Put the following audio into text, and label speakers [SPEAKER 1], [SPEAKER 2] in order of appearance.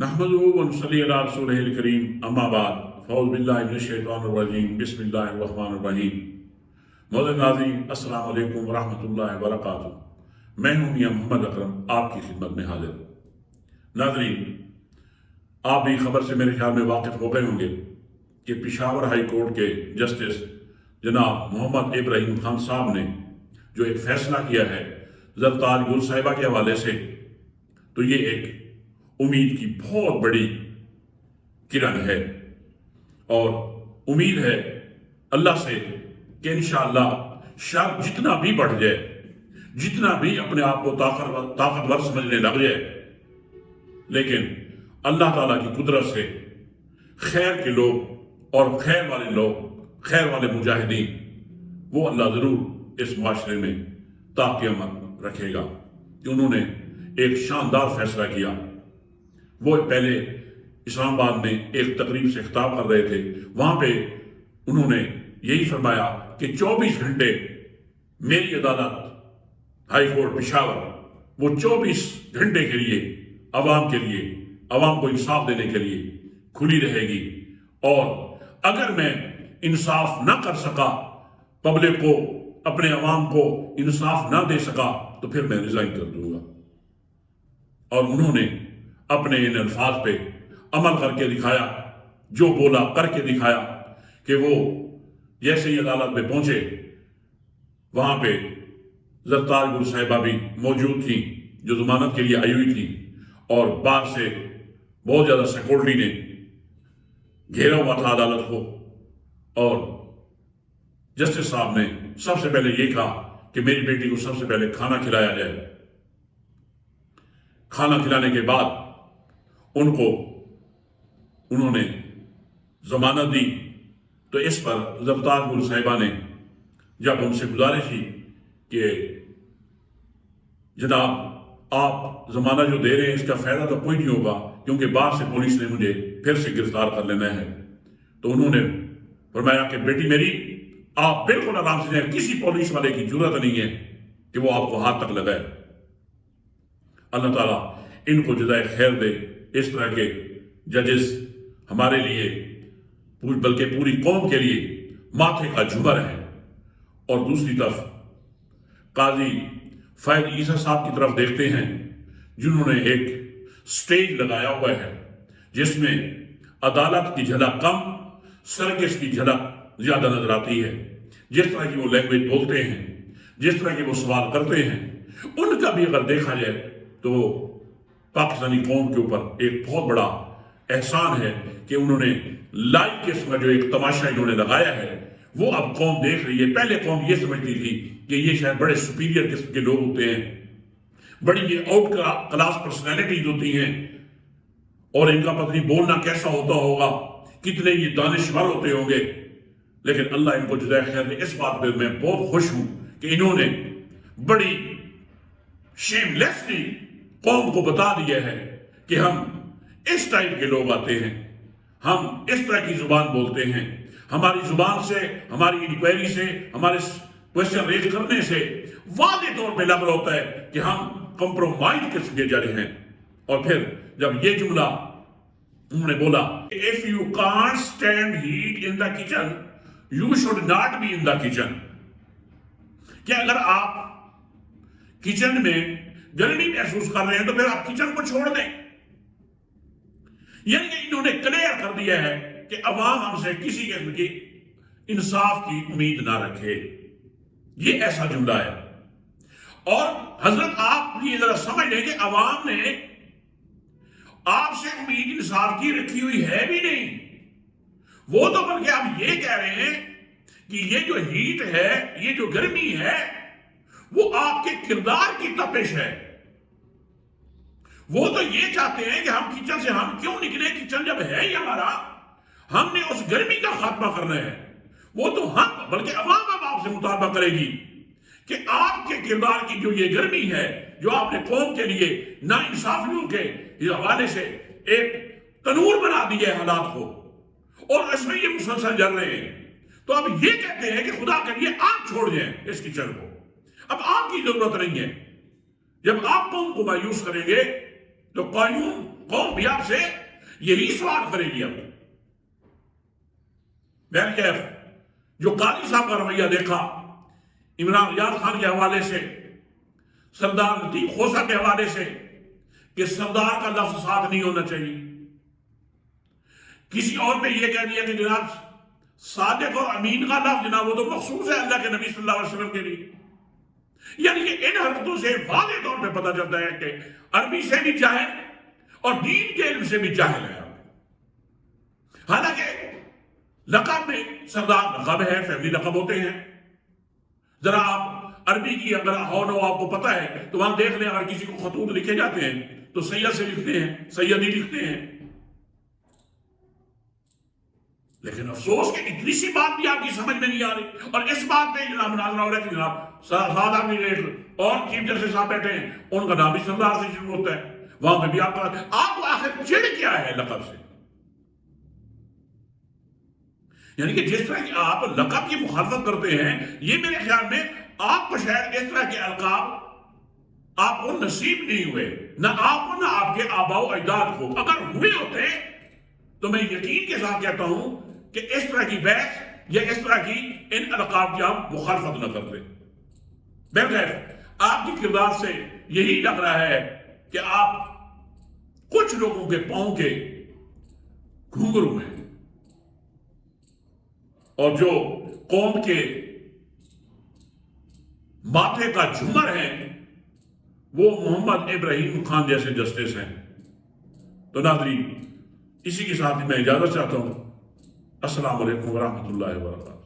[SPEAKER 1] नहमदुहु व नुसल्ली अला रसूलिहिल करीम अम्मा बाद फ़अऊज़ु बिल्लाहि मिनश शैतानिर रजीम बिस्मिल्लाहिर रहमानिर रहीम। मौलाना नाज़रीन अस्सलामु अलैकुम व रहमतुल्लाहि व बरकातुहू। मैं हूँ मियां मोहम्मद अकरम आपकी खिदमत में हाजिर। नाज़रीन, आप भी खबर से मेरे ख्याल में वाकिफ़ हो गए होंगे कि पेशावर हाई कोर्ट के जस्टिस जनाब मोहम्मद इब्राहिम खान साहब ने जो एक फ़ैसला किया है ज़रताज गुल साहिबा के हवाले से, तो ये एक उम्मीद की बहुत बड़ी किरण है और उम्मीद है अल्लाह से कि इंशाअल्लाह शर जितना भी बढ़ जाए, जितना भी अपने आप को ताकतवर समझने लग जाए, लेकिन अल्लाह ताला की कुदरत से खैर के लोग और खैर वाले लोग, खैर वाले मुजाहिदीन, वो अल्लाह ज़रूर इस माशरे में ताक़ियामत रखेगा। कि उन्होंने एक शानदार फैसला किया। वो पहले इस्लामाबाद में एक तकरीब से खिताब कर रहे थे, वहां पे उन्होंने यही फरमाया कि 24 घंटे मेरी अदालत हाई कोर्ट पेशावर वो 24 घंटे के लिए अवाम को इंसाफ देने के लिए खुली रहेगी, और अगर मैं इंसाफ ना कर सका, पब्लिक को, अपने अवाम को इंसाफ ना दे सका, तो फिर मैं रिजाइन कर दूंगा। और उन्होंने अपने इन अल्फाज पे अमल करके दिखाया, जो बोला करके दिखाया कि वो जैसे ही अदालत में पहुंचे, वहां पे ज़रताज गुल साहिबा भी मौजूद थी जो जमानत के लिए आई हुई थी, और बाहर से बहुत ज्यादा सिक्योरिटी ने घेरा हुआ था अदालत को। और जस्टिस साहब ने सबसे पहले ये कहा कि मेरी बेटी को सबसे पहले खाना खिलाया जाए। खाना खिलाने के बाद उन्होंने जमानत दी। तो इस पर ज़रताज गुल साहिबा ने जब उनसे गुजारिश की कि जनाब आप जमानत जो दे रहे हैं इसका फायदा तो कोई नहीं होगा, क्योंकि बाहर से पुलिस ने मुझे फिर से गिरफ्तार कर लेना है, तो उन्होंने फरमाया कि बेटी मेरी, आप बिल्कुल आराम से जाए, किसी पुलिस वाले की जरूरत नहीं है कि वो आपको हाथ तक लगाए। अल्लाह ताला इनको जज़ाए खैर दे। इस तरह के जजेस हमारे लिए, बल्कि पूरी कौम के लिए माथे का झुमर है। और दूसरी तरफ काजी फैज ईसा साहब की तरफ देखते हैं, जिन्होंने एक स्टेज लगाया हुआ है जिसमें अदालत की झलक कम, सर्कस की झलक ज्यादा नजर आती है। जिस तरह की वो लैंग्वेज बोलते हैं, जिस तरह के वो सवाल करते हैं, उनका भी अगर देखा जाए तो पाकिस्तानी कौम के ऊपर एक बहुत बड़ा एहसान है कि उन्होंने लाइव किस्म का जो एक तमाशा इन्होंने लगाया है वो अब कौम देख रही है। पहले कौम ये समझती थी कि ये शायद बड़े सुपीरियर किस्म के लोग होते हैं, बड़ी ये आउट क्लास पर्सनैलिटीज होती हैं, और इनका पता नहीं बोलना कैसा होता होगा, कितने ये दानिशवर होते होंगे। लेकिन अल्लाह इनको जज़ाए खैर दे। इस बात पे मैं बहुत खुश हूं कि इन्होंने बड़ी शेमलेसली कौम को बता दिया है कि हम इस टाइप के लोग आते हैं, हम इस तरह की जुबान बोलते हैं। हमारी जुबान से, हमारी इंक्वायरी से, हमारे क्वेश्चन रेज करने से वादे तौर पे लग रहा होता है कि हम कंप्रोमाइज किस्म के जज हैं। और फिर जब ये जुमला उन्होंने बोला, if you can't stand heat in the kitchen you should not be in the kitchen, कि अगर आप किचन में गर्मी महसूस कर रहे हैं तो फिर आप किचन को छोड़ दें। यानी कि इन्होंने क्लियर कर दिया है कि अवाम हमसे किसी किस्म की इंसाफ की उम्मीद ना रखे। ये ऐसा जुमला है। और हजरत आप ये जरा समझ लें कि अवाम ने आपसे उम्मीद इंसाफ की रखी हुई है भी नहीं। वो तो बल्कि आप ये कह रहे हैं कि ये जो हीट है, ये जो गर्मी है, वो आपके किरदार की तपिश है। वो तो ये चाहते हैं कि हम किचन से हम क्यों निकले, किचन जब है ही हमारा, हमने उस गर्मी का खात्मा करना है। वो तो हम, बल्कि अवाम अब आपसे मुतालबा करेगी कि आपके किरदार की जो ये गर्मी है, जो आपने कौम के लिए नाइंसाफियों के हवाले से एक तनूर बना दिया है हालात को, और इसमें ये मुसलसल जल रहे हैं, तो अब ये कहते हैं कि खुदा करिए आप छोड़ जाएं इस किचन को, अब आपकी जरूरत नहीं है। जब आप कौम को मायूस करेंगे तो कानून قوم بھی آپ سے یہی سوال کرے گی اب. کیف جو قاضی صاحب کا رویہ دیکھا عمران ریاض خان کے حوالے سے، سردار لطیف خوسا کے حوالے سے، کہ سردار کا لفظ ساتھ نہیں ہونا چاہیے. کسی اور پہ یہ کہہ دیا کہ جناب صادق اور امین کا لفظ جناب وہ تو مخصوص ہے اللہ کے نبی صلی اللہ علیہ وسلم کے لیے. یعنی کہ ان حرکتوں سے واضح طور پہ پتہ چلتا ہے کہ عربی سے بھی جاہل اور دین کے علم سے بھی جاہل ہے. حالانکہ لقب میں سردار لقب ہے، فیملی لقب ہوتے ہیں. ذرا آپ عربی کی اگر ہونو آپ کو پتہ ہے تو وہاں دیکھ لیں، اگر کسی کو خطوط لکھے جاتے ہیں تو سید سے لکھتے ہیں، سیدی لکھتے ہیں. لیکن افسوس کہ اتنی سی بات بھی آپ کی سمجھ میں نہیں آ رہی، اور اس بات پہ جناب مناظرہ ہو رہا ہے کہ جناب سعد آبادی ایک اور چیف جسٹس صاحب بیٹھے ہیں، ان کا نام بھی سردار سے شروع ہوتا ہے، وہاں پہ بھی آپ آخر چڑ کیا ہے لقب سے؟ یعنی کہ جس طرح کہ آپ لقب کی مخالفت کرتے ہیں، یہ میرے خیال میں آپ کو شاید اس طرح کے القاب آپ کو نصیب نہیں ہوئے، نہ آپ کو نہ آپ کے آباء و اجداد کو. اگر ہوئے ہوتے تو میں یقین کے ساتھ کہتا ہوں کہ اس طرح کی بحث یا اس طرح کی ان القاب کی آپ مخالفت نہ کرتے. بہرکیف آپ کی کردار سے یہی لگ رہا ہے کہ آپ کچھ لوگوں کے پاؤں کے گھنگرو ہیں، اور جو قوم کے ماتھے کا جھمر ہیں وہ محمد ابراہیم خان جیسے جسٹس ہیں. تو ناظرین، اسی کے ساتھ میں اجازت چاہتا ہوں. السلام علیکم ورحمۃ اللہ وبرکاتہ.